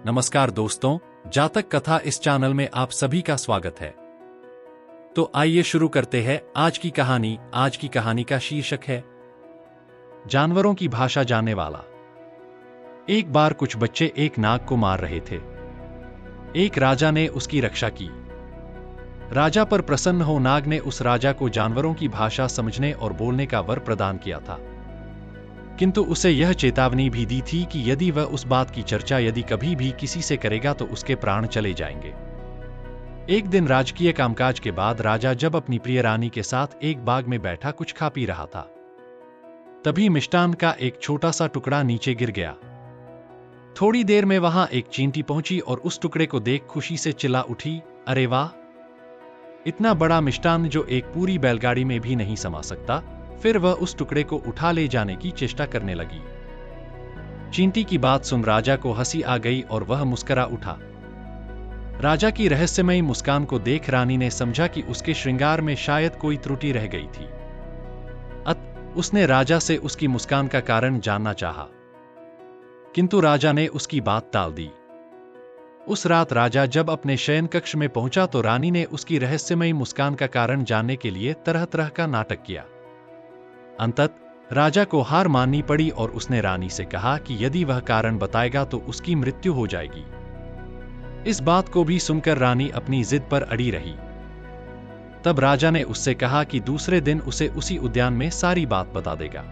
नमस्कार दोस्तों, जातक कथा इस चैनल में आप सभी का स्वागत है। तो आइए शुरू करते हैं आज की कहानी। आज की कहानी का शीर्षक है जानवरों की भाषा जानने वाला। एक बार कुछ बच्चे एक नाग को मार रहे थे। एक राजा ने उसकी रक्षा की। राजा पर प्रसन्न हो नाग ने उस राजा को जानवरों की भाषा समझने और बोलने का वर प्रदान किया था, किंतु उसे यह चेतावनी भी दी थी कि यदि वह उस बात की चर्चा यदि कभी भी किसी से करेगा तो उसके प्राण चले जाएंगे। एक दिन राजकीय कामकाज के बाद राजा जब अपनी प्रिय रानी के साथ एक बाग में बैठा कुछ खा पी रहा था, तभी मिष्टान का एक छोटा सा टुकड़ा नीचे गिर गया। थोड़ी देर में वहां एक चींटी पहुंची और उस टुकड़े को देख खुशी से चिल्ला उठी, अरे वाह, इतना बड़ा मिष्टान जो एक पूरी बैलगाड़ी में भी नहीं समा सकता। फिर वह उस टुकड़े को उठा ले जाने की चेष्टा करने लगी। चींटी की बात सुन राजा को हंसी आ गई और वह मुस्कुरा उठा। राजा की रहस्यमयी मुस्कान को देख रानी ने समझा कि उसके श्रृंगार में शायद कोई त्रुटि रह गई थी। उसने राजा से उसकी मुस्कान का कारण जानना चाहा, किंतु राजा ने उसकी बात टाल दी। उस रात राजा जब अपने शयन कक्ष में पहुंचा तो रानी ने उसकी रहस्यमयी मुस्कान का कारण जानने के लिए तरह तरह का नाटक किया। अंततः राजा को हार माननी पड़ी और उसने रानी से कहा कि यदि वह कारण बताएगा तो उसकी मृत्यु हो जाएगी। इस बात को भी सुनकर रानी अपनी जिद पर अड़ी रही। तब राजा ने उससे कहा कि दूसरे दिन उसे उसी उद्यान में सारी बात बता देगा।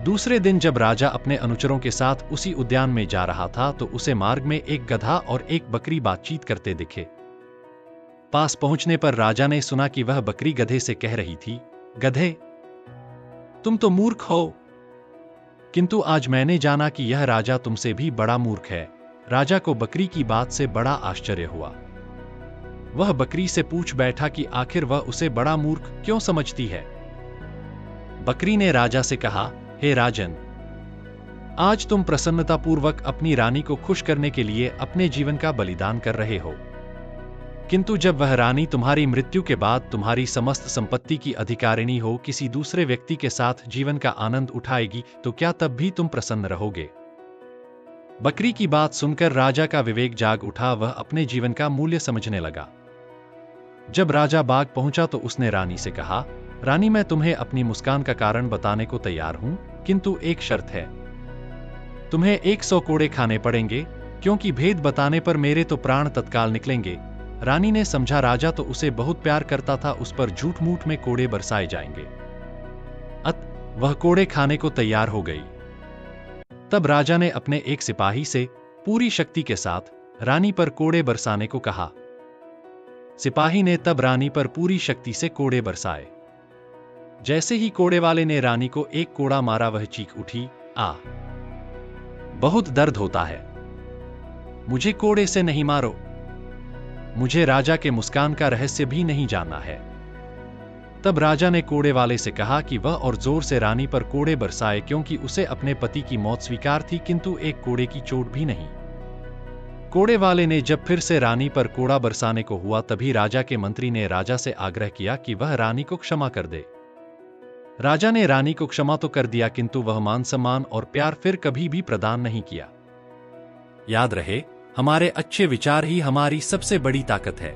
दूसरे दिन जब राजा अपने अनुचरों के साथ उसी उद्यान में जा रहा था तो उसे मार्ग में एक गधा और एक बकरी बातचीत करते दिखे। पास पहुंचने पर राजा ने सुना कि वह बकरी गधे से कह रही थी, गधे, तुम तो मूर्ख हो, किंतु आज मैंने जाना कि यह राजा तुमसे भी बड़ा मूर्ख है। राजा को बकरी की बात से बड़ा आश्चर्य हुआ। वह बकरी से पूछ बैठा कि आखिर वह उसे बड़ा मूर्ख क्यों समझती है। बकरी ने राजा से कहा, हे राजन, आज तुम प्रसन्नतापूर्वक अपनी रानी को खुश करने के लिए अपने जीवन का बलिदान कर रहे हो, किंतु जब वह रानी तुम्हारी मृत्यु के बाद तुम्हारी समस्त संपत्ति की अधिकारिणी हो किसी दूसरे व्यक्ति के साथ जीवन का आनंद उठाएगी तो क्या तब भी तुम प्रसन्न रहोगे? बकरी की बात सुनकर राजा का विवेक जाग उठा। वह अपने जीवन का मूल्य समझने लगा। जब राजा बाग पहुंचा तो उसने रानी से कहा, रानी, मैं तुम्हें अपनी मुस्कान का कारण बताने को तैयार हूं, किंतु एक शर्त है। तुम्हें 100 कोड़े खाने पड़ेंगे, क्योंकि भेद बताने पर मेरे तो प्राण तत्काल निकलेंगे। रानी ने समझा राजा तो उसे बहुत प्यार करता था, उस पर झूठ मूठ में कोड़े बरसाए जाएंगे। वह कोड़े खाने को तैयार हो गई। तब राजा ने अपने एक सिपाही से पूरी शक्ति के साथ रानी पर कोड़े बरसाने को कहा। सिपाही ने तब रानी पर पूरी शक्ति से कोड़े बरसाए। जैसे ही कोड़े वाले ने रानी को एक कोड़ा मारा वह चीख उठी, आ, बहुत दर्द होता है, मुझे कोड़े से नहीं मारो, मुझे राजा के मुस्कान का रहस्य भी नहीं जानना है। तब राजा ने कोड़े वाले से कहा कि वह और जोर से रानी पर कोड़े बरसाए, क्योंकि उसे अपने पति की मौत स्वीकार थी, किंतु एक कोड़े की चोट भी नहीं। कोड़े वाले ने जब फिर से रानी पर कोड़ा बरसाने को हुआ तभी राजा के मंत्री ने राजा से आग्रह किया कि वह रानी को क्षमा कर दे। राजा ने रानी को क्षमा तो कर दिया, किंतु वह मान सम्मान और प्यार फिर कभी भी प्रदान नहीं किया। याद रहे, हमारे अच्छे विचार ही हमारी सबसे बड़ी ताकत है।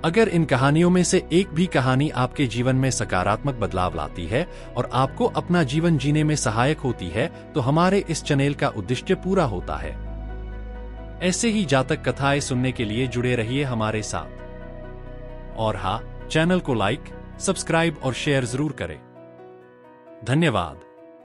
अगर इन कहानियों में से एक भी कहानी आपके जीवन में सकारात्मक बदलाव लाती है और आपको अपना जीवन जीने में सहायक होती है तो हमारे इस चैनल का उद्देश्य पूरा होता है। ऐसे ही जातक कथाएं सुनने के लिए जुड़े रहिए हमारे साथ। और हाँ, चैनल को लाइक, सब्सक्राइब और शेयर जरूर करें। धन्यवाद।